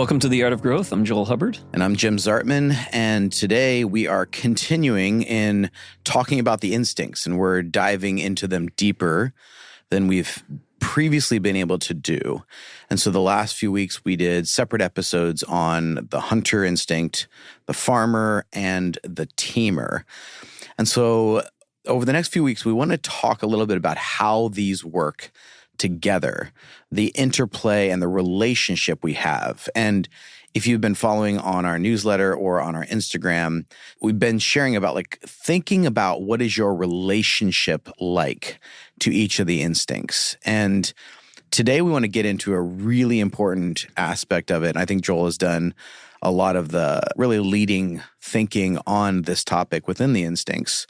Welcome to The Art of Growth. I'm Joel Hubbard. And I'm Jim Zartman. And today we are continuing in talking about the instincts, and we're diving into them deeper than we've previously been able to do. And so the last few weeks we did separate episodes on the hunter instinct, the farmer, and the teamer. And so over the next few weeks, we want to talk a little bit about how these work together, the interplay and the relationship we have. And if you've been following on our newsletter or on our Instagram, we've been sharing about thinking about what is your relationship like to each of the instincts. And today we want to get into a really important aspect of it. And I think Joel has done a lot of the really leading thinking on this topic within the instincts,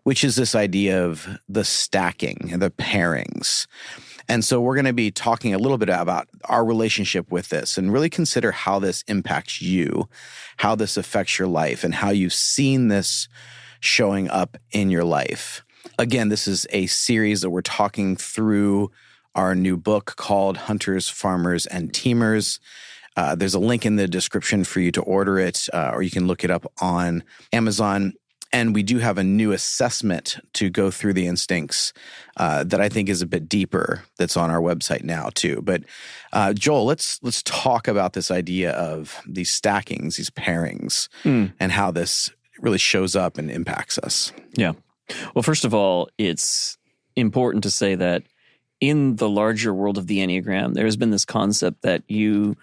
which is this idea of the stacking, the pairings. And so we're going to be talking a little bit about our relationship with this and really consider how this impacts you, how this affects your life, and how you've seen this showing up in your life. Again, this is a series that we're talking through our new book called Hunters, Farmers, and Teamers. There's a link in the description for you to order it, or you can look it up on Amazon. And we do have a new assessment to go through the instincts that I think is a bit deeper that's on our website now too. But Joel, let's talk about this idea of these stackings, these pairings, and how this really shows up and impacts us. Yeah. Well, first of all, it's important to say that in the larger world of the Enneagram, there has been this concept that you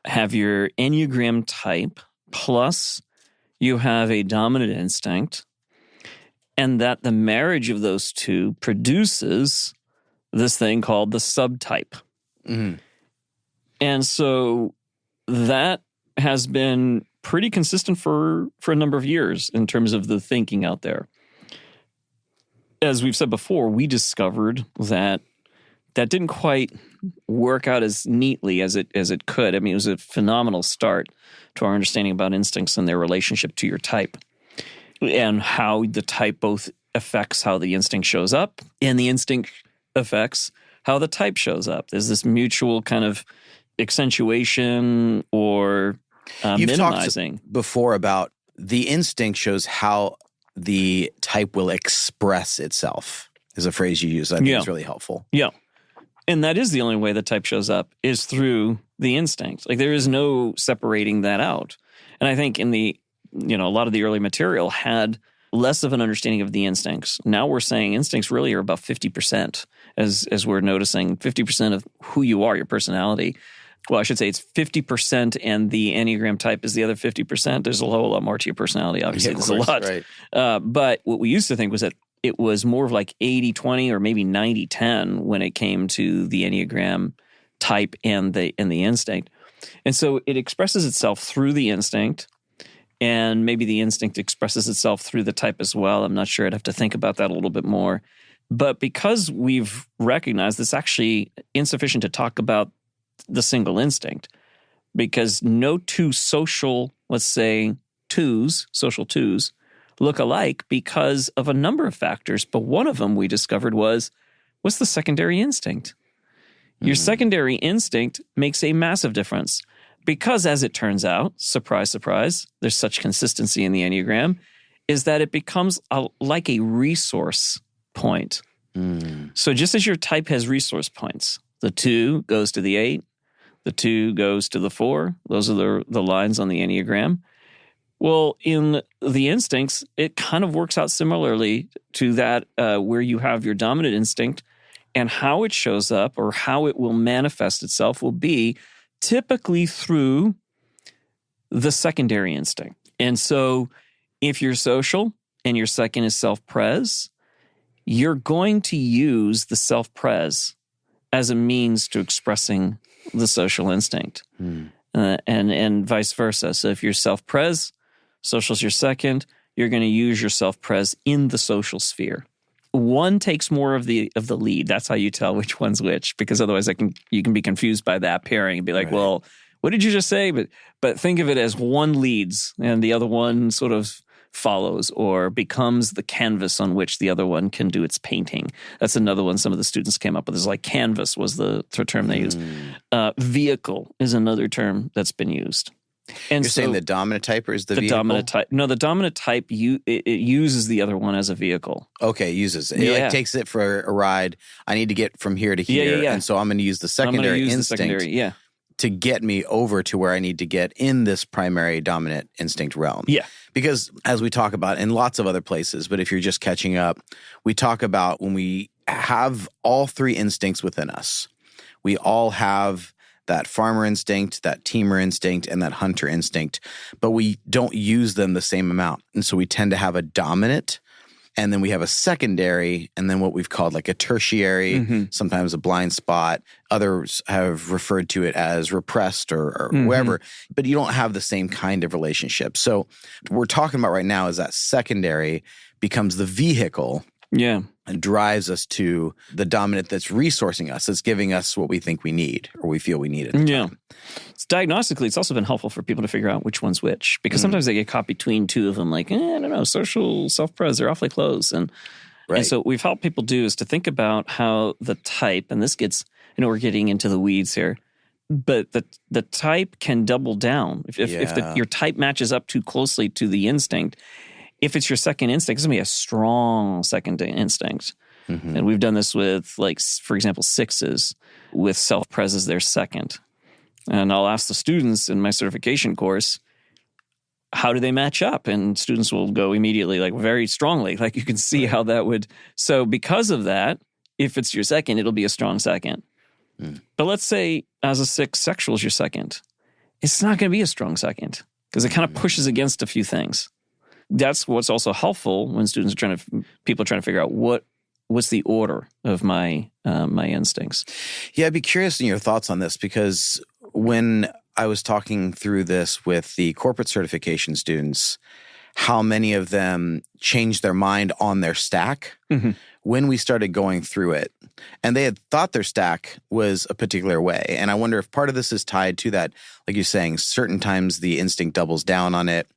have your Enneagram type plus you have a dominant instinct, and that the marriage of those two produces this thing called the subtype. Mm-hmm. And so that has been pretty consistent for a number of years in terms of the thinking out there. As we've said before, we discovered that didn't quite work out as neatly as it could. I mean, it was a phenomenal start to our understanding about instincts and their relationship to your type, and how the type both affects how the instinct shows up, and the instinct affects how the type shows up. There's this mutual kind of accentuation or You've minimizing. Talked before about the instinct shows how the type will express itself, is a phrase you use. I think it's really helpful. Yeah. And that is the only way the type shows up, is through the instinct. There is no separating that out. And I think in a lot of the early material had less of an understanding of the instincts. Now we're saying instincts really are about 50%, as we're noticing 50% of who you are, your personality. Well, I should say it's 50%, and the Enneagram type is the other 50%. There's a whole lot more to your personality, obviously. There's a lot. Right. But what we used to think was that it was more of 80-20 or maybe 90-10 when it came to the Enneagram type and the instinct. And so it expresses itself through the instinct, and maybe the instinct expresses itself through the type as well. I'm not sure. I'd have to think about that a little bit more. But because we've recognized it's actually insufficient to talk about the single instinct, because no two social, let's say social twos, look alike because of a number of factors. But one of them we discovered was, what's the secondary instinct? Your secondary instinct makes a massive difference because, as it turns out, surprise, surprise, there's such consistency in the Enneagram, is that it becomes like a resource point. So just as your type has resource points, the 2 goes to the 8, the 2 goes to the 4. Those are the lines on the Enneagram. Well, in the instincts, it kind of works out similarly to that, where you have your dominant instinct, and how it shows up or how it will manifest itself will be typically through the secondary instinct. And so if you're social and your second is self-pres, you're going to use the self-pres as a means to expressing the social instinct, and vice versa. So if you're self-pres, social's your second, you're going to use your self-pres in the social sphere. One takes more of the lead. That's how you tell which one's which, because otherwise you can be confused by that pairing and be like, well, what did you just say? But think of it as one leads and the other one sort of follows or becomes the canvas on which the other one can do its painting. That's another one some of the students came up with. Is like canvas was the term they used. Vehicle is another term that's been used. And You're saying the dominant type is the vehicle? Dominant type. No, the dominant type, it uses the other one as a vehicle. Okay, uses it. It like takes it for a ride. I need to get from here to here. Yeah. And so I'm going to use the secondary instinct to get me over to where I need to get in this primary dominant instinct realm. Yeah. Because as we talk about in lots of other places, but if you're just catching up, we talk about when we have all three instincts within us, we all have that farmer instinct, that teamer instinct, and that hunter instinct, but we don't use them the same amount. And so we tend to have a dominant, and then we have a secondary, and then what we've called like a tertiary, sometimes a blind spot. Others have referred to it as repressed or whatever, but you don't have the same kind of relationship. So what we're talking about right now is that secondary becomes the vehicle. Yeah. And drives us to the dominant that's resourcing us, that's giving us what we think we need or we feel we need at the time. It's diagnostically, it's also been helpful for people to figure out which one's which, because sometimes they get caught between two of them, like, I don't know, social, self-pres, they're awfully close. And so what we've helped people do is to think about how the type, and this gets, we're getting into the weeds here, but the type can double down. If your type matches up too closely to the instinct, if it's your second instinct, it's going to be a strong second instinct. And we've done this with, like, for example, sixes with self-pres as their second. And I'll ask the students in my certification course, how do they match up? And students will go immediately, like, very strongly. Like, you can see how that would. So because of that, if it's your second, it'll be a strong second. But let's say as a six, sexual is your second. It's not going to be a strong second because it kind of pushes against a few things. That's what's also helpful when students are people are trying to figure out what's the order of my my instincts. Yeah, I'd be curious in your thoughts on this, because when I was talking through this with the corporate certification students, how many of them changed their mind on their stack when we started going through it. And they had thought their stack was a particular way. And I wonder if part of this is tied to that, like you're saying, certain times the instinct doubles down on it.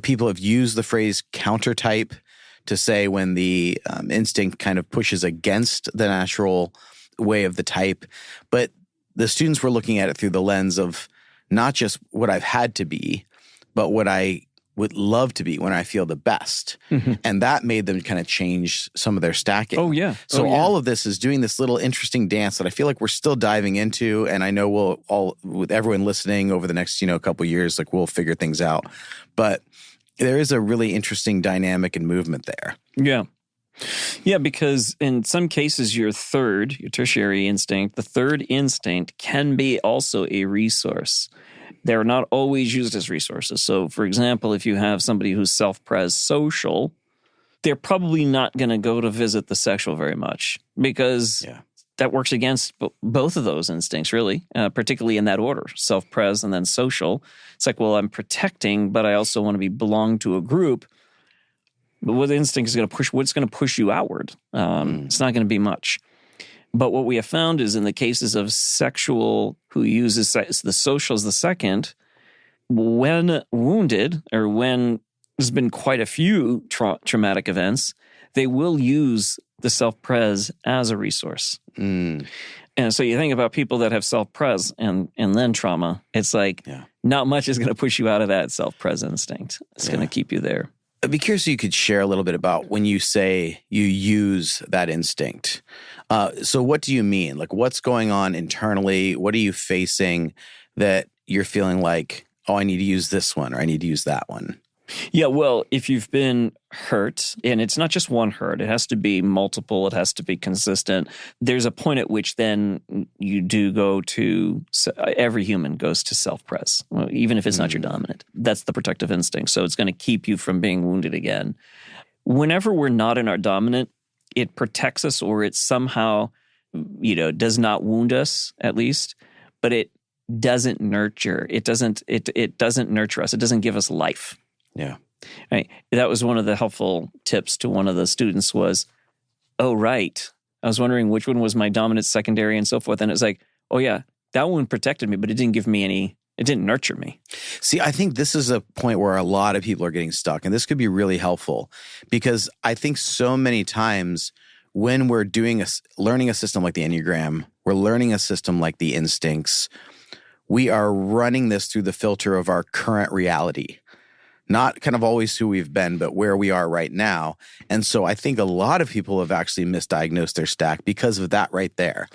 People have used the phrase counter type to say when the instinct kind of pushes against the natural way of the type. But the students were looking at it through the lens of not just what I've had to be, but what I would love to be when I feel the best. And that made them kind of change some of their stacking. Oh, yeah. So all of this is doing this little interesting dance that I feel like we're still diving into. And I know we'll all, with everyone listening over the next, couple of years, like we'll figure things out. But there is a really interesting dynamic and movement there. Yeah. Yeah, because in some cases, your tertiary instinct, the third instinct can be also a resource. They're not always used as resources. So, for example, if you have somebody who's self-pres social, they're probably not going to go to visit the sexual very much because that works against both of those instincts, really, particularly in that order, self-pres and then social. It's like, well, I'm protecting, but I also want to belong to a group. But what instinct is going to push? What's going to push you outward? It's not going to be much. But what we have found is in the cases of sexual who uses the social as the second, when wounded or when there's been quite a few traumatic events, they will use the self-pres as a resource. And so you think about people that have self-pres and then trauma, it's like not much is going to push you out of that self-pres instinct. It's going to keep you there. I'd be curious if you could share a little bit about when you say you use that instinct. So what do you mean? Like, what's going on internally? What are you facing that you're feeling like, oh, I need to use this one or I need to use that one? Yeah, well, if you've been hurt, and it's not just one hurt, it has to be multiple, it has to be consistent. There's a point at which then you do go to, every human goes to self-pres, even if it's not your dominant. That's the protective instinct. So it's going to keep you from being wounded again. Whenever we're not in our dominant, it protects us, or it somehow, does not wound us, at least, but it doesn't nurture. It doesn't nurture us. It doesn't give us life. Yeah. Right. That was one of the helpful tips to one of the students was, oh, right. I was wondering which one was my dominant, secondary, and so forth. And it's like, oh, yeah, that one protected me, but it didn't give me any It didn't nurture me. See, I think this is a point where a lot of people are getting stuck, and this could be really helpful because I think so many times when we're learning a system like the Enneagram, we're learning a system like the instincts, we are running this through the filter of our current reality. Not kind of always who we've been, but where we are right now. And so I think a lot of people have actually misdiagnosed their stack because of that right there.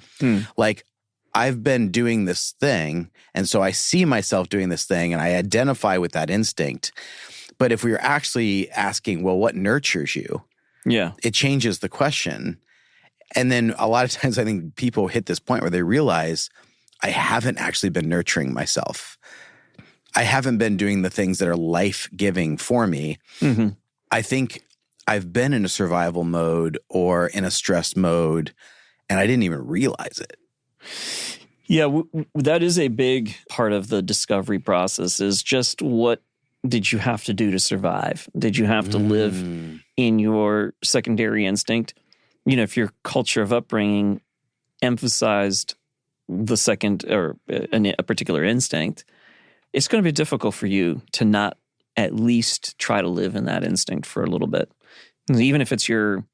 Like, I've been doing this thing, and so I see myself doing this thing, and I identify with that instinct. But if we were actually asking, well, what nurtures you? Yeah. It changes the question. And then a lot of times I think people hit this point where they realize, I haven't actually been nurturing myself. I haven't been doing the things that are life-giving for me. Mm-hmm. I think I've been in a survival mode or in a stress mode, and I didn't even realize it. Yeah, that is a big part of the discovery process, is just what did you have to do to survive? Did you have to live in your secondary instinct? You know, if your culture of upbringing emphasized the second or a particular instinct, it's going to be difficult for you to not at least try to live in that instinct for a little bit, even if it's your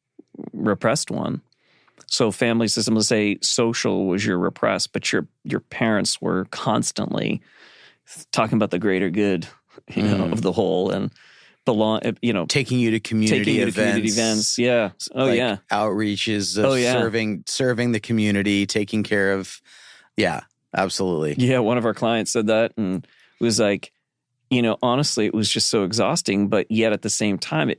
repressed one. So family system, let's say social was your repressed, but your parents were constantly talking about the greater good, of the whole, and taking you to community events. Yeah. Oh, like yeah. Outreaches of serving the community, taking care of. Yeah, absolutely. Yeah. One of our clients said that, and it was like, honestly, it was just so exhausting, but yet at the same time,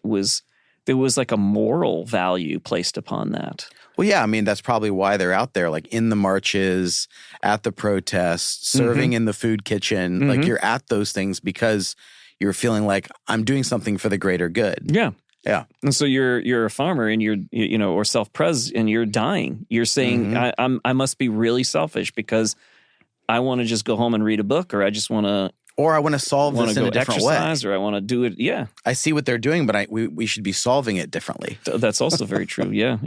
there was like a moral value placed upon that. Well, yeah, I mean, that's probably why they're out there, like in the marches, at the protests, serving in the food kitchen. Like, you're at those things because you're feeling like I'm doing something for the greater good. Yeah. Yeah. And so you're a farmer and or self-pres, and you're dying. You're saying, I must be really selfish because I want to just go home and read a book, or I just want to. Or I want to solve this in a different way. Or I want to do it. Yeah. I see what they're doing, but we should be solving it differently. That's also very true. Yeah.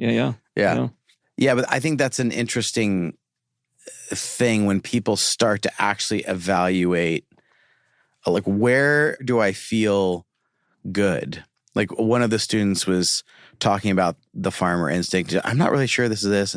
Yeah, but I think that's an interesting thing when people start to actually evaluate, like, where do I feel good? Like, one of the students was talking about the farmer instinct. I'm not really sure this is this.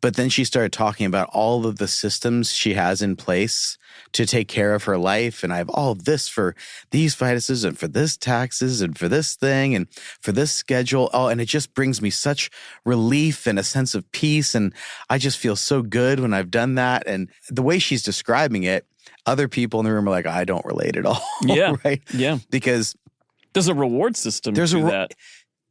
But then she started talking about all of the systems she has in place to take care of her life. And I have all of this for these finances and for this taxes and for this thing and for this schedule. Oh, and it just brings me such relief and a sense of peace. And I just feel so good when I've done that. And the way she's describing it, other people in the room are like, I don't relate at all. Yeah. Right? Yeah. Because there's a reward system to that.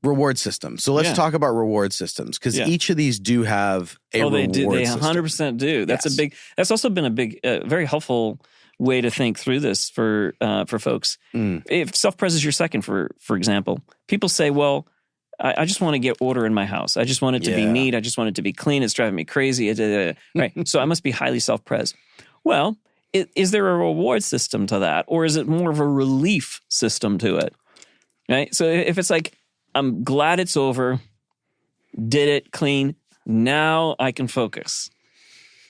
Reward system. So let's talk about reward systems, because each of these do have a reward system. They 100% do. That's also been a big, very helpful way to think through this for folks. If self-pres is your second, for example, people say, well, I just want to get order in my house. I just want it to be neat. I just want it to be clean. It's driving me crazy. Right. So I must be highly self-pres. Well, is there a reward system to that? Or is it more of a relief system to it? Right. So if it's like, I'm glad it's over, did it clean, now I can focus.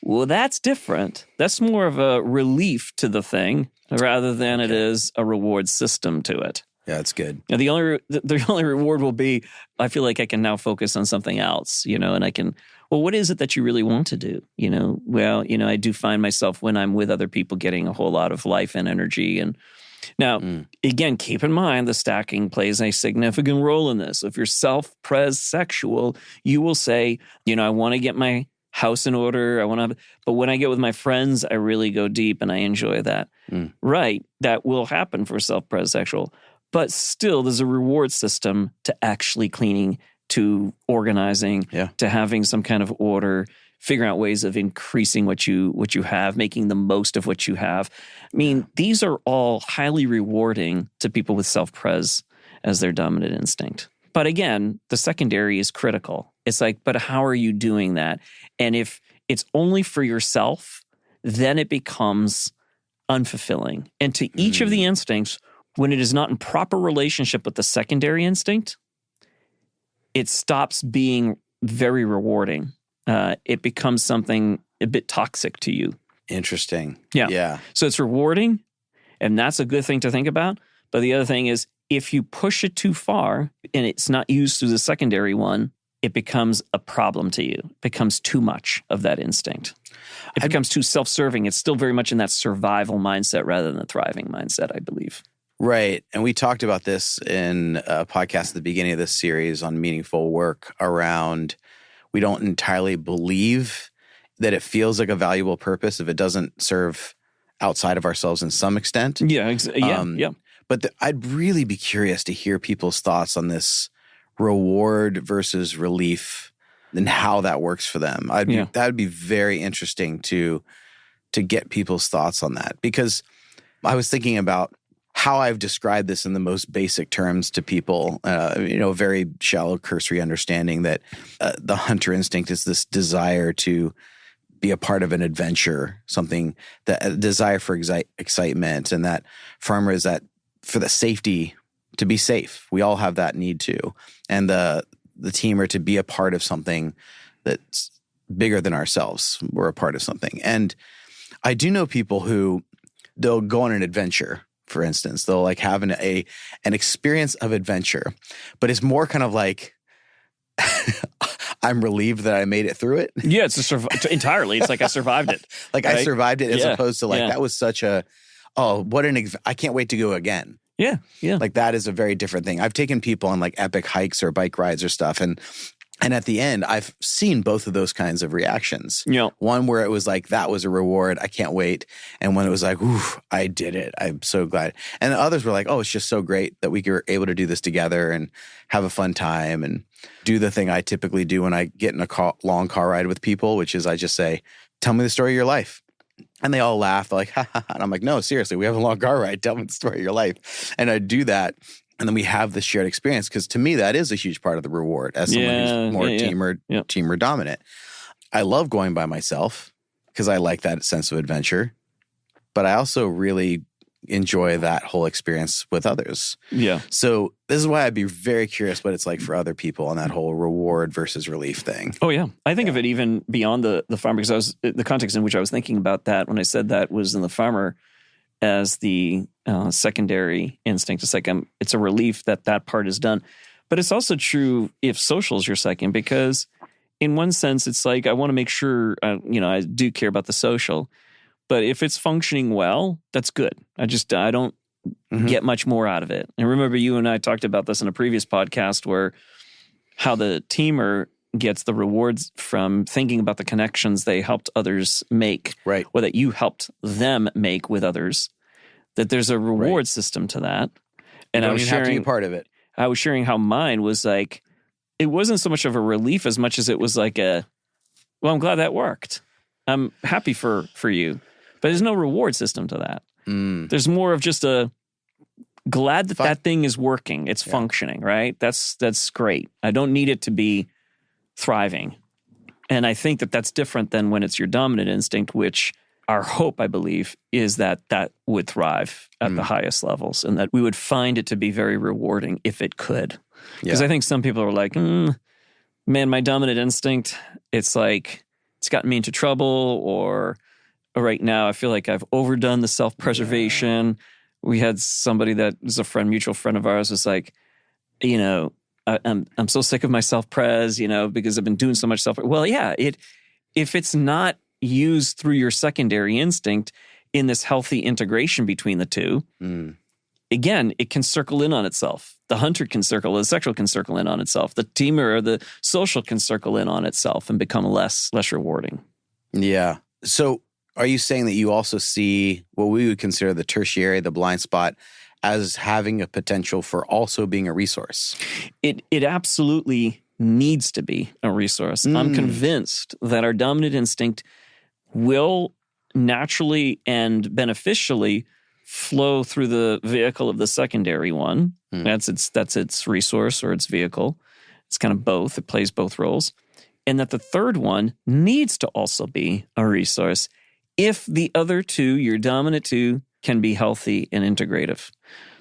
Well, that's different. That's more of a relief to the thing rather than it is a reward system to it. Yeah, that's good. Now, the only reward will be, I feel like I can now focus on something else, and I can, well, what is it that you really want to do? I do find myself when I'm with other people getting a whole lot of life and energy. And now, again, keep in mind the stacking plays a significant role in this. If you're self-pres sexual, you will say, I want to get my house in order. But when I get with my friends, I really go deep and I enjoy that. Right. That will happen for self-pres sexual. But still, there's a reward system to actually cleaning, to organizing, to having some kind of order, figuring out ways of increasing what you have, making the most of what you have. I mean, these are all highly rewarding to people with self-pres as their dominant instinct. But again, the secondary is critical. It's like, but how are you doing that? And if it's only for yourself, then it becomes unfulfilling. And to each of the instincts, when it is not in proper relationship with the secondary instinct, it stops being very rewarding. It becomes something a bit toxic to you. Interesting. Yeah. Yeah. So it's rewarding, and that's a good thing to think about. But the other thing is, if you push it too far and it's not used through the secondary one, it becomes a problem to you. It becomes too much of that instinct. It becomes too self-serving. It's still very much in that survival mindset rather than the thriving mindset, I believe. Right. And we talked about this in a podcast at the beginning of this series on meaningful work around we don't entirely believe that it feels like a valuable purpose if it doesn't serve outside of ourselves in some extent. Yeah. Yeah. But I'd really be curious to hear people's thoughts on this reward versus relief and how that works for them. That'd be very interesting to get people's thoughts on that, because I was thinking about how I've described this in the most basic terms to people, very shallow, cursory understanding that the hunter instinct is this desire to be a part of an adventure, something that a desire for excitement, and that farmer is that for the safety, to be safe. We all have that need to. And the team are to be a part of something that's bigger than ourselves. We're a part of something. And I do know people who they'll go on an adventure, for instance. They'll like have an experience of adventure, but it's more kind of like I'm relieved that I made it through it. Yeah, entirely. It's like I survived it. Like right? I survived it as opposed to like that was such a, I can't wait to go again. Yeah, yeah. Like that is a very different thing. I've taken people on like epic hikes or bike rides or stuff, and at the end, I've seen both of those kinds of reactions. Yeah. One where it was like, that was a reward, I can't wait. And one it was like, ooh, I did it. I'm so glad. And the others were like, oh, it's just so great that we were able to do this together and have a fun time and do the thing I typically do when I get in a long car ride with people, which is I just say, tell me the story of your life. And they all laugh. They're like, ha, ha, ha. And I'm like, no, seriously, we have a long car ride. Tell me the story of your life. And I do that. And then we have this shared experience, because to me, that is a huge part of the reward as someone who's more team or dominant. I love going by myself because I like that sense of adventure. But I also really enjoy that whole experience with others. Yeah. So this is why I'd be very curious what it's like for other people on that whole reward versus relief thing. Oh, yeah. I think of it even beyond the farmer, because the context in which I was thinking about that when I said that was in the farmer as the secondary instinct. It's like it's a relief that part is done. But it's also true if social is your second, because in one sense, it's like I want to make sure, I do care about the social. But if it's functioning well, that's good. I don't get much more out of it. And remember, you and I talked about this in a previous podcast where how the teamer gets the rewards from thinking about the connections they helped others make, right, or that you helped them make with others, that there's a reward system to that. And I was sharing, have to be part of it. I was sharing how mine was like, it wasn't so much of a relief as much as it was like well, I'm glad that worked. I'm happy for you. But there's no reward system to that. There's more of just a glad that thing is working. It's functioning, right? That's great. I don't need it to be thriving. And I think that's different than when it's your dominant instinct, which our hope, I believe, is that would thrive at the highest levels and that we would find it to be very rewarding if it could. Because I think some people are like, man, my dominant instinct, it's like it's gotten me into trouble, or right now I feel like I've overdone the self-preservation. Yeah. We had somebody that was a mutual friend of ours was like, I'm so sick of my self-pres, because I've been doing so much Well, yeah, if it's not used through your secondary instinct in this healthy integration between the two, again, it can circle in on itself. The hunter the sexual can circle in on itself. The teamer or the social can circle in on itself and become less rewarding. Yeah. So are you saying that you also see what we would consider the tertiary, the blind spot, as having a potential for also being a resource? It absolutely needs to be a resource. I'm convinced that our dominant instinct will naturally and beneficially flow through the vehicle of the secondary one. That's its resource or its vehicle. It's kind of both. It plays both roles. And that the third one needs to also be a resource if the other two, your dominant two, can be healthy and integrative.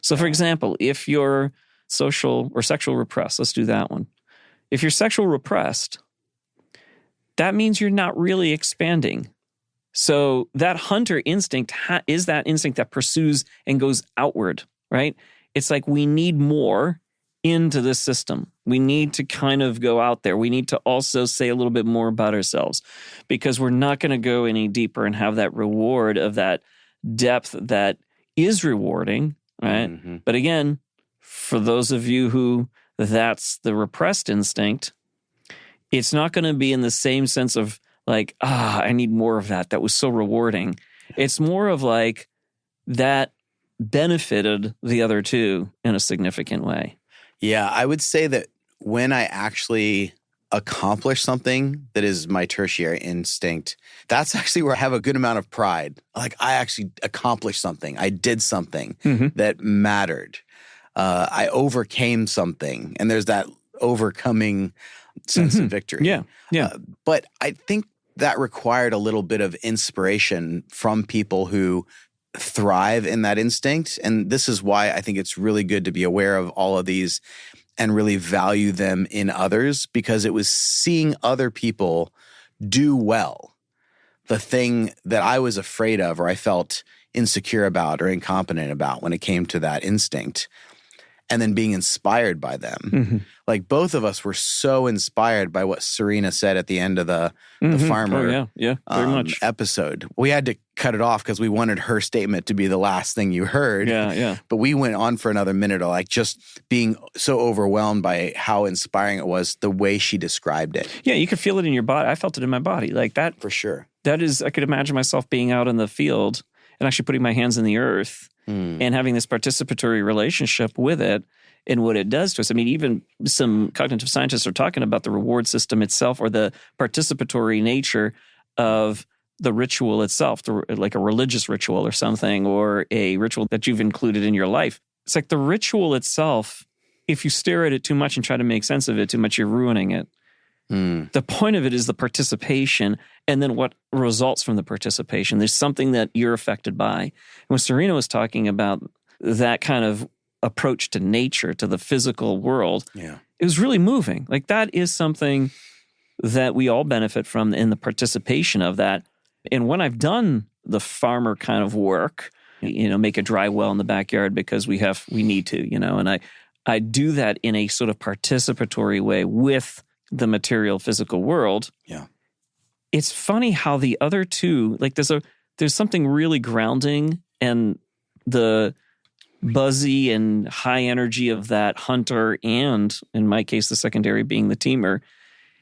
So, for example, if you're social or sexual repressed, let's do that one. If you're sexual repressed, that means you're not really expanding So that hunter instinct is that instinct that pursues and goes outward, right? It's like we need more into this system. We need to kind of go out there. We need to also say a little bit more about ourselves because we're not going to go any deeper and have that reward of that depth that is rewarding, right? Mm-hmm. But again, for those of you who that's the repressed instinct, it's not going to be in the same sense of like, I need more of that. That was so rewarding. It's more of like that benefited the other two in a significant way. Yeah, I would say that when I actually accomplish something that is my tertiary instinct, that's actually where I have a good amount of pride. Like I actually accomplished something. I did something that mattered. I overcame something. And there's that overcoming sense of victory. Yeah. But I think that required a little bit of inspiration from people who thrive in that instinct. And this is why I think it's really good to be aware of all of these and really value them in others, because it was seeing other people do well the thing that I was afraid of or I felt insecure about or incompetent about when it came to that instinct, and then being inspired by them. Like both of us were so inspired by what Serena said at the end of the farmer very much. episode. We had to cut it off because we wanted her statement to be the last thing you heard. Yeah. But we went on for another minute of like just being so overwhelmed by how inspiring it was, the way she described it. Yeah, you could feel it in your body. I felt it in my body. Like that. For sure. That is, I could imagine myself being out in the field and actually putting my hands in the earth and having this participatory relationship with it and what it does to us. I mean, even some cognitive scientists are talking about the reward system itself or the participatory nature of the ritual itself, like a religious ritual or something, or a ritual that you've included in your life. It's like the ritual itself, if you stare at it too much and try to make sense of it too much, you're ruining it. The point of it is the participation and then what results from the participation. There's something that you're affected by. And when Serena was talking about that kind of approach to nature, to the physical world, it was really moving. Like that is something that we all benefit from in the participation of that. And when I've done the farmer kind of work, make a dry well in the backyard because we need to, and I do that in a sort of participatory way with the material physical world. Yeah. It's funny how the other two, like there's something really grounding, and the buzzy and high energy of that hunter, and in my case, the secondary being the teamer,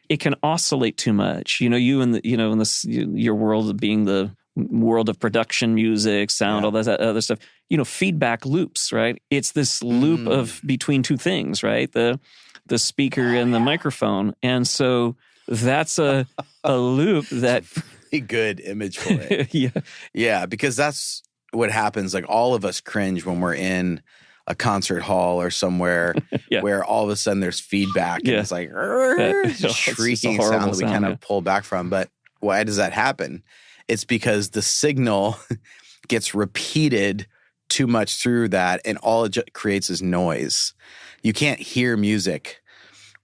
it can oscillate too much. You and your world of being the world of production, music, sound, all that other stuff, feedback loops, right? It's this loop of between two things, right? The speaker and the microphone. And so that's a loop that... Pretty good image for it. Yeah, because that's what happens. Like all of us cringe when we're in a concert hall or somewhere where all of a sudden there's feedback and it's like shrieking sound that we kind of pull back from. But why does that happen? It's because the signal gets repeated too much through that, and all it creates is noise. You can't hear music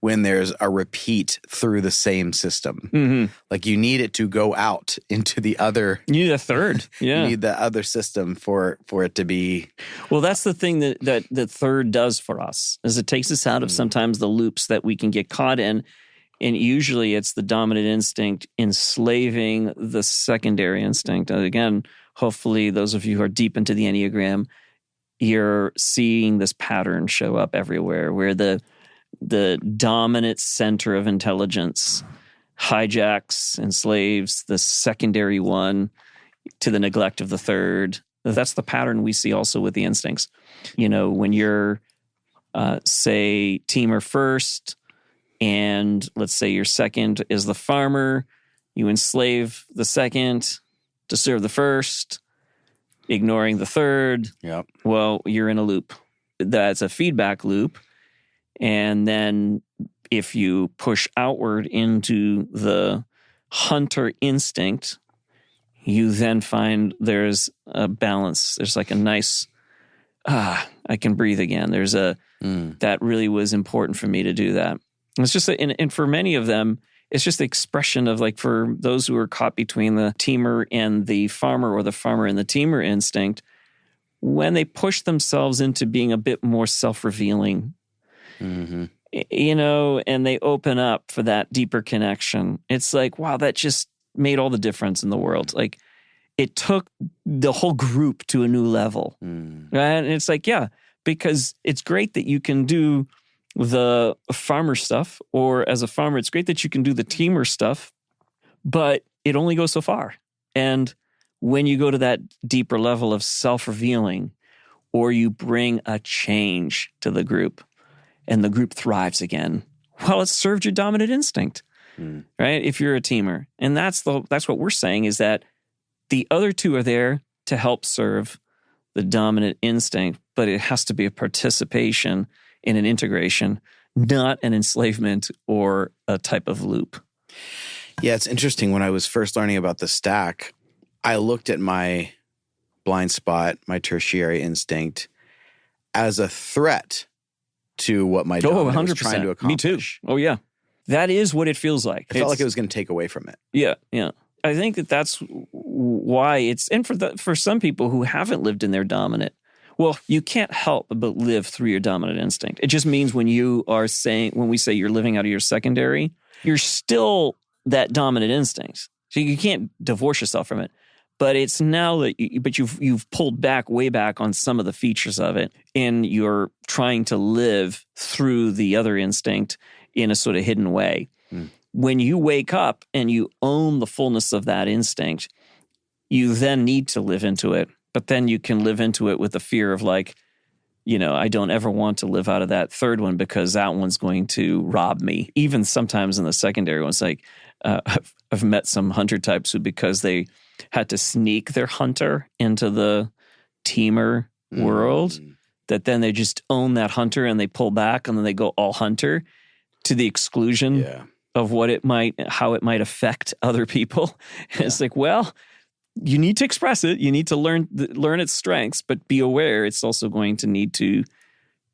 when there's a repeat through the same system. Like you need it to go out into the other. You need a third. Yeah. You need the other system for it to be. Well, that's the thing that the third does for us, is it takes us out of sometimes the loops that we can get caught in. And usually it's the dominant instinct enslaving the secondary instinct. And again, hopefully those of you who are deep into the Enneagram, you're seeing this pattern show up everywhere where the dominant center of intelligence hijacks, enslaves the secondary one to the neglect of the third. That's the pattern we see also with the instincts. When you're, say, teamer first, and let's say your second is the farmer, you enslave the second to serve the first, ignoring the third. Yep. Well, you're in a loop. That's a feedback loop. And then if you push outward into the hunter instinct, you then find there's a balance. There's like a nice, I can breathe again. That really was important for me to do that. It's just, and for many of them, It's just the expression of like for those who are caught between the teamer and the farmer or the farmer and the teamer instinct, when they push themselves into being a bit more self-revealing, and they open up for that deeper connection, it's like, wow, that just made all the difference in the world. Like it took the whole group to a new level, right? And it's like, yeah, because it's great that you can do the farmer stuff, or as a farmer, it's great that you can do the teamer stuff, but it only goes so far. And when you go to that deeper level of self-revealing, or you bring a change to the group and the group thrives again, well, it served your dominant instinct, right? If you're a teamer. And that's what we're saying, is that the other two are there to help serve the dominant instinct, but it has to be a participation in an integration, not an enslavement or a type of loop. Yeah, it's interesting. When I was first learning about the stack, I looked at my blind spot, my tertiary instinct, as a threat to what my dominant was trying to accomplish. Me too. Oh, yeah. That is what it feels like. I felt like it was going to take away from it. Yeah, yeah. I think that's why it's, and for some people who haven't lived in their dominant, well, you can't help but live through your dominant instinct. It just means when we say you're living out of your secondary, you're still that dominant instinct. So you can't divorce yourself from it. But it's now that you've pulled way back on some of the features of it, and you're trying to live through the other instinct in a sort of hidden way. When you wake up and you own the fullness of that instinct, you then need to live into it. But then you can live into it with the fear of like, I don't ever want to live out of that third one because that one's going to rob me. Even sometimes in the secondary ones, like I've met some hunter types who, because they had to sneak their hunter into the teamer world, that then they just own that hunter and they pull back and then they go all hunter to the exclusion of how it might affect other people. Yeah. It's like, well, you need to express it. You need to learn its strengths, but be aware it's also going to need to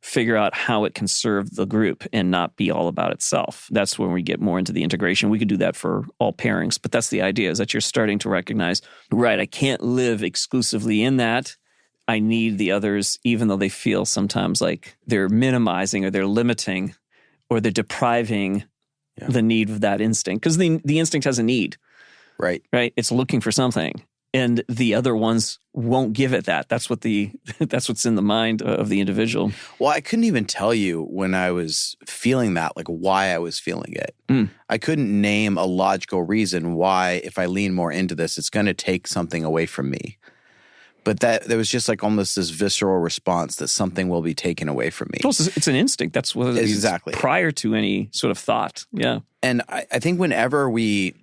figure out how it can serve the group and not be all about itself. That's when we get more into the integration. We could do that for all pairings, but that's the idea, is that you're starting to recognize, right, I can't live exclusively in that. I need the others, even though they feel sometimes like they're minimizing or they're limiting or they're depriving the need of that instinct. Because the instinct has a need. Right. It's looking for something. And the other ones won't give it that. That's what's in the mind of the individual. Well, I couldn't even tell you when I was feeling that, like why I was feeling it. I couldn't name a logical reason why, if I lean more into this, it's going to take something away from me. But there was just like almost this visceral response that something will be taken away from me. Well, it's an instinct. That's what it is, exactly prior to any sort of thought. Yeah. And I think whenever we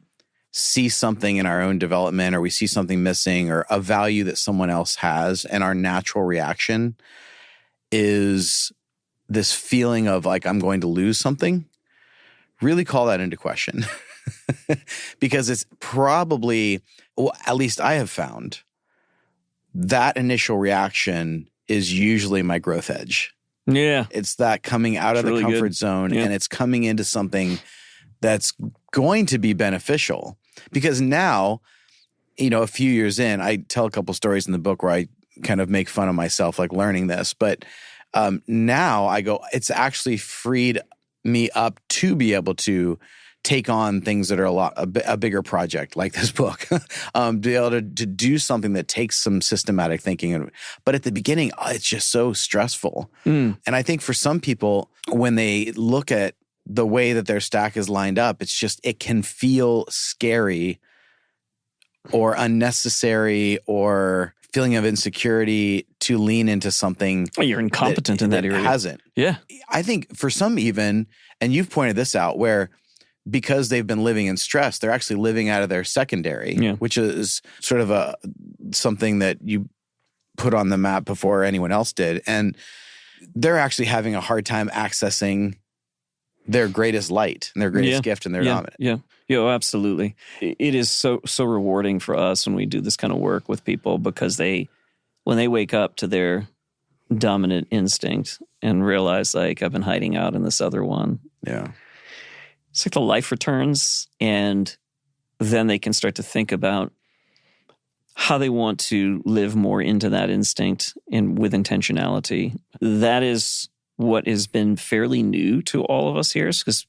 see something in our own development, or we see something missing, or a value that someone else has, and our natural reaction is this feeling of like, I'm going to lose something, really call that into question. Because it's probably, well, at least I have found, that initial reaction is usually my growth edge. Yeah. It's that coming out of the comfort zone, and it's coming into something that's going to be beneficial. Because now, a few years in, I tell a couple stories in the book where I kind of make fun of myself, like learning this. But now I go, it's actually freed me up to be able to take on things that are a bigger project like this book, be able to do something that takes some systematic thinking. But at the beginning, it's just so stressful. And I think for some people, when they look at the way that their stack is lined up, it can feel scary or unnecessary or feeling of insecurity to lean into something. Well, you're incompetent in that area. Hasn't. Yeah. I think for some even, and you've pointed this out, where because they've been living in stress, they're actually living out of their secondary, which is sort of something that you put on the map before anyone else did. And they're actually having a hard time accessing their greatest light and their greatest gift and their dominant. Yeah. Yeah, absolutely. It is so rewarding for us when we do this kind of work with people, because when they wake up to their dominant instinct and realize, like, I've been hiding out in this other one. Yeah. it's like the life returns, and then they can start to think about how they want to live more into that instinct and with intentionality. That is what has been fairly new to all of us here, because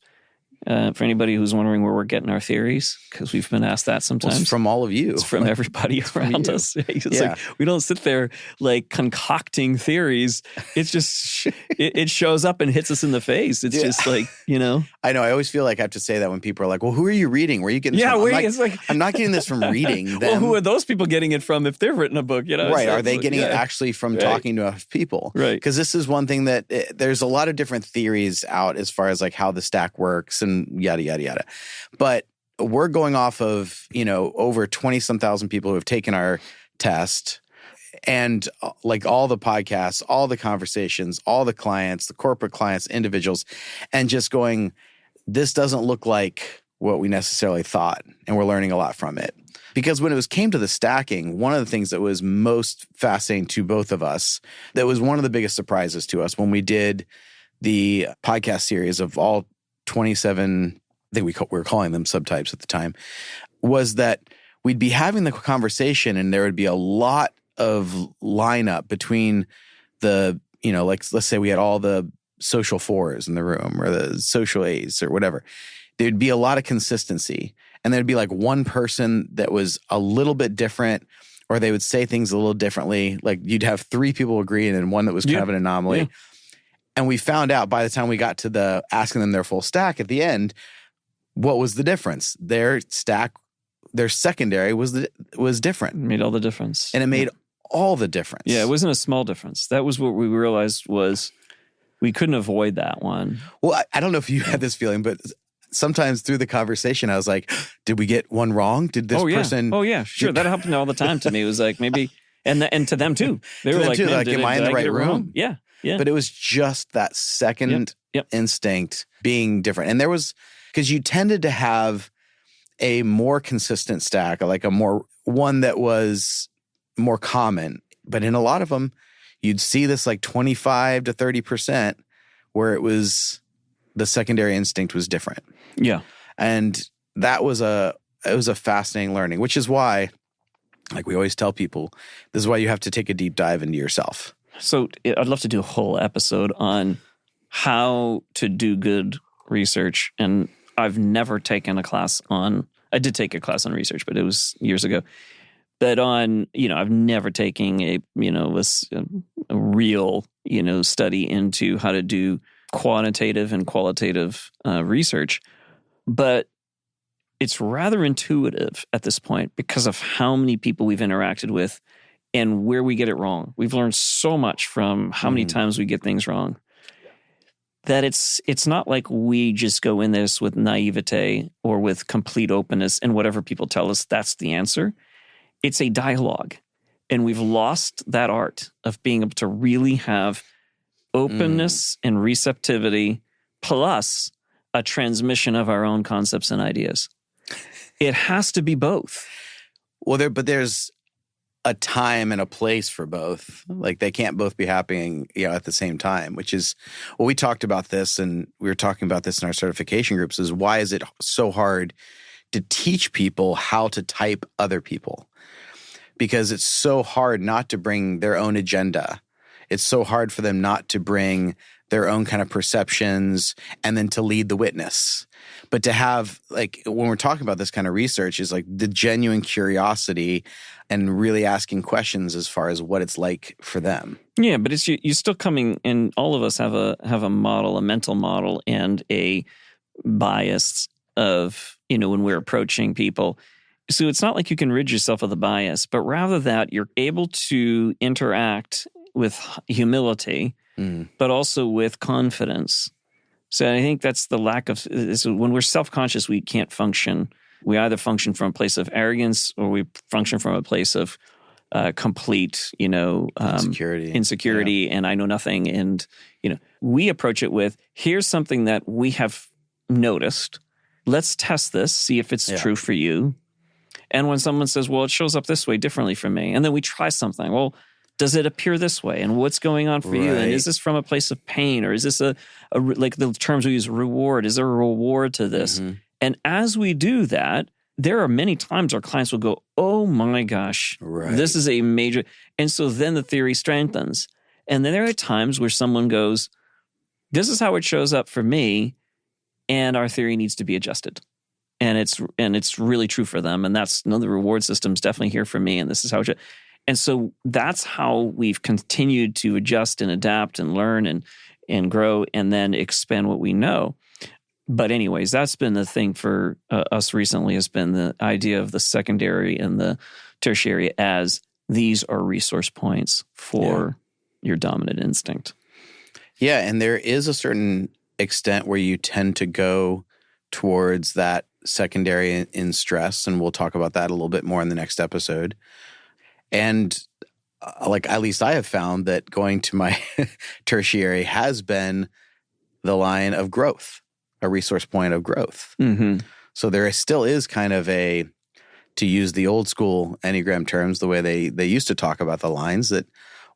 for anybody who's wondering where we're getting our theories, because we've been asked that sometimes. Well, it's from all of you. It's from everybody around us. It's like, we don't sit there like concocting theories. It's just, it shows up and hits us in the face. It's just like, I know. I always feel like I have to say that when people are like, well, who are you reading? Where are you getting this from? It's like, I'm not getting this from reading them. Well, who are those people getting it from if they've written a book? Right. Are they getting it actually from talking to people? Right. Because this is one thing that there's a lot of different theories out as far as like how the stack works and yada, yada, yada. But we're going off of, over 20-some thousand people who have taken our test, and like all the podcasts, all the conversations, all the clients, the corporate clients, individuals, and just going, this doesn't look like what we necessarily thought. And we're learning a lot from it. Because when it came to the stacking, one of the things that was most fascinating to both of us, that was one of the biggest surprises to us when we did the podcast series of all 27, I think we were calling them subtypes at the time, was that we'd be having the conversation and there would be a lot of lineup between the, like let's say we had all the social fours in the room or the social A's or whatever. There'd be a lot of consistency, and there'd be like one person that was a little bit different, or they would say things a little differently. Like you'd have three people agreeing and one that was kind of an anomaly. Yeah. And we found out by the time we got to asking them their full stack at the end, what was the difference? Their stack, their secondary was different. It made all the difference. And it made all the difference. Yeah, it wasn't a small difference. That was what we realized was we couldn't avoid that one. Well, I don't know if you had this feeling, but sometimes through the conversation, I was like, did we get one wrong? Did this person? Oh, yeah, sure. That happened all the time to me. It was like maybe, and to them too. They were like, am I in the right room? Yeah. Yeah. But it was just that second instinct being different. And there was, because you tended to have a more consistent stack, like one that was more common. But in a lot of them, you'd see this like 25 to 30% where it was the secondary instinct was different. Yeah. And it was a fascinating learning, which is why, like we always tell people, this is why you have to take a deep dive into yourself. So I'd love to do a whole episode on how to do good research. And I've never taken a class I did take a class on research, but it was years ago. But I've never taken a real, study into how to do quantitative and qualitative research. But it's rather intuitive at this point because of how many people we've interacted with and where we get it wrong. We've learned so much from how many times we get things wrong that it's not like we just go in this with naivete or with complete openness and whatever people tell us, that's the answer. It's a dialogue. And we've lost that art of being able to really have openness and receptivity plus a transmission of our own concepts and ideas. It has to be both. Well, but there's a time and a place for both. Like they can't both be happening, at the same time, which is, well, we talked about this and we were talking about this in our certification groups, is why is it so hard to teach people how to type other people? Because it's so hard not to bring their own agenda. It's so hard for them not to bring their own kind of perceptions and then to lead the witness. But to have, like, when we're talking about this kind of research, is like the genuine curiosity and really asking questions as far as what it's like for them. Yeah, but it's you're still coming, and all of us have a model, a mental model, and a bias of, when we're approaching people. So it's not like you can rid yourself of the bias, but rather that you're able to interact with humility, but also with confidence. So I think that's the lack of, when we're self-conscious, we can't function. We either function from a place of arrogance or we function from a place of complete, insecurity and I know nothing. And, we approach it with, here's something that we have noticed. Let's test this, see if it's true for you. And when someone says, well, it shows up this way differently for me, and then we try something, well, does it appear this way? And what's going on for you? And is this from a place of pain? Or is this like the terms we use, reward? Is there a reward to this? Mm-hmm. And as we do that, there are many times our clients will go, oh my gosh, this is a major. And so then the theory strengthens. And then there are times where someone goes, this is how it shows up for me, and our theory needs to be adjusted. And it's really true for them. And that's the reward system's definitely here for me. And this is how and so that's how we've continued to adjust and adapt and learn and grow and then expand what we know. But anyways, that's been the thing for us recently, has been the idea of the secondary and the tertiary as these are resource points for your dominant instinct. Yeah, and there is a certain extent where you tend to go towards that secondary in stress, and we'll talk about that a little bit more in the next episode. And like, at least I have found that going to my tertiary has been the line of growth, a resource point of growth. Mm-hmm. So there still is kind of to use the old school Enneagram terms, the way they used to talk about the lines, that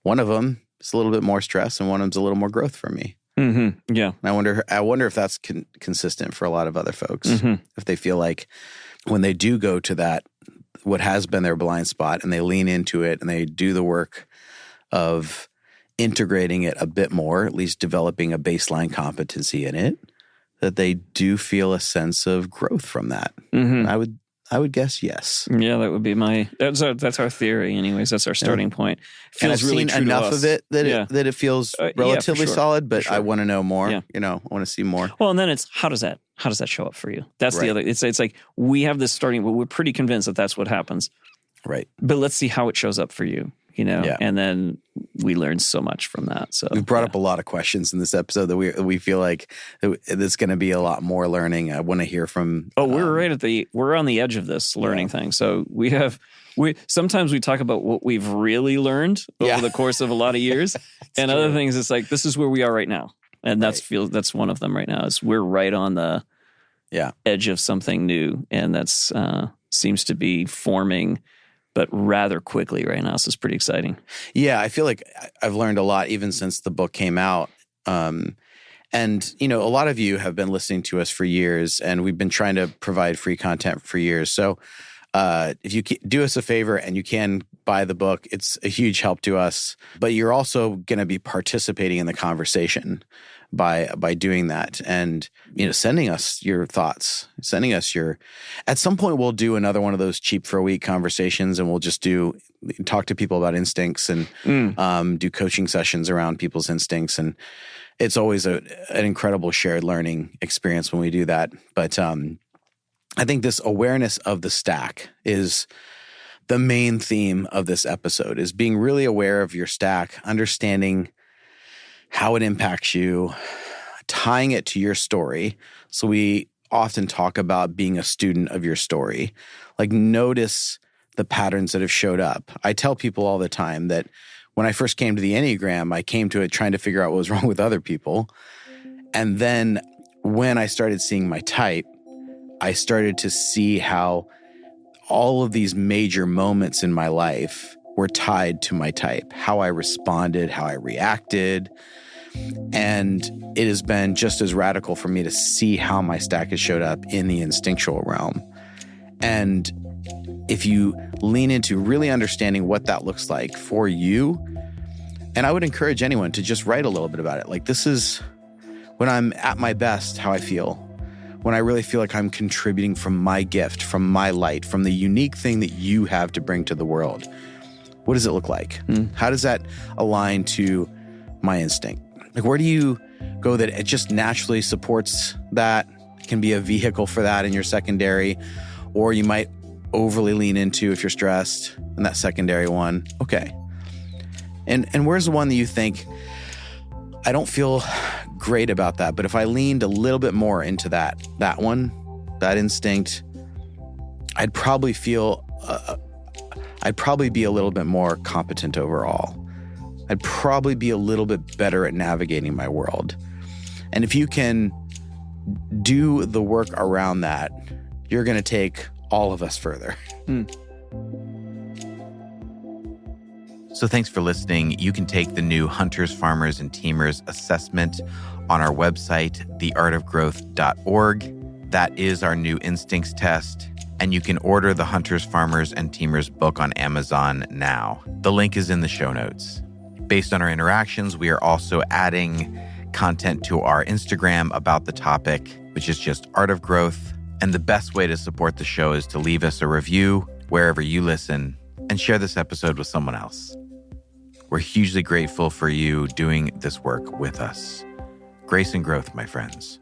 one of them is a little bit more stress and one of them's a little more growth for me. Mm-hmm. Yeah. And I wonder if that's consistent for a lot of other folks, mm-hmm. if they feel like when they do go to that, what has been their blind spot, and they lean into it and they do the work of integrating it a bit more, at least developing a baseline competency in it, that they do feel a sense of growth from that. Mm-hmm. I would guess yes. Yeah, that would be that's our theory anyways. That's our starting point. And I've seen enough of it that it feels relatively solid, but I want to know more. Yeah. I want to see more. Well, and then it's how does that show up for you? That's the other. It's like we have this starting, but we're pretty convinced that that's what happens. Right. But let's see how it shows up for you. And then we learned so much from that. So we've brought up a lot of questions in this episode that we feel like there's going to be a lot more learning. I want to hear from. Oh, we're on the edge of this learning thing. So sometimes we talk about what we've really learned over the course of a lot of years, and other things. It's like this is where we are right now, and that's one of them right now. Is we're right on the edge of something new, and that's seems to be forming, but rather quickly right now. So it's pretty exciting. Yeah, I feel like I've learned a lot even since the book came out. And, a lot of you have been listening to us for years, and we've been trying to provide free content for years. So if you do us a favor and you can buy the book, it's a huge help to us. But you're also going to be participating in the conversation by doing that, and sending us your thoughts, at some point we'll do another one of those cheap for a week conversations, and we'll just talk to people about instincts and do coaching sessions around people's instincts, and it's always an incredible shared learning experience when we do that. But I think this awareness of the stack is the main theme of this episode, is being really aware of your stack, understanding how it impacts you, tying it to your story. So we often talk about being a student of your story. Like, notice the patterns that have showed up. I tell people all the time that when I first came to the Enneagram, I came to it trying to figure out what was wrong with other people. And then when I started seeing my type, I started to see how all of these major moments in my life were tied to my type, how I responded, how I reacted. And it has been just as radical for me to see how my stack has showed up in the instinctual realm. And if you lean into really understanding what that looks like for you, and I would encourage anyone to just write a little bit about it. Like, this is when I'm at my best, how I feel. When I really feel like I'm contributing from my gift, from my light, from the unique thing that you have to bring to the world. What does it look like? How does that align to my instinct? Like, where do you go that it just naturally supports that? It can be a vehicle for that in your secondary, or you might overly lean into if you're stressed in that secondary one. Okay. And where's the one that you think, I don't feel great about that, but if I leaned a little bit more into that one, that instinct, I'd probably be a little bit more competent overall. I'd probably be a little bit better at navigating my world. And if you can do the work around that, you're going to take all of us further. So thanks for listening. You can take the new Hunters, Farmers, and Teamers assessment on our website, theartofgrowth.org. That is our new instincts test. And you can order the Hunters, Farmers, and Teamers book on Amazon now. The link is in the show notes. Based on our interactions, we are also adding content to our Instagram about the topic, which is just Art of Growth. And the best way to support the show is to leave us a review wherever you listen and share this episode with someone else. We're hugely grateful for you doing this work with us. Grace and growth, my friends.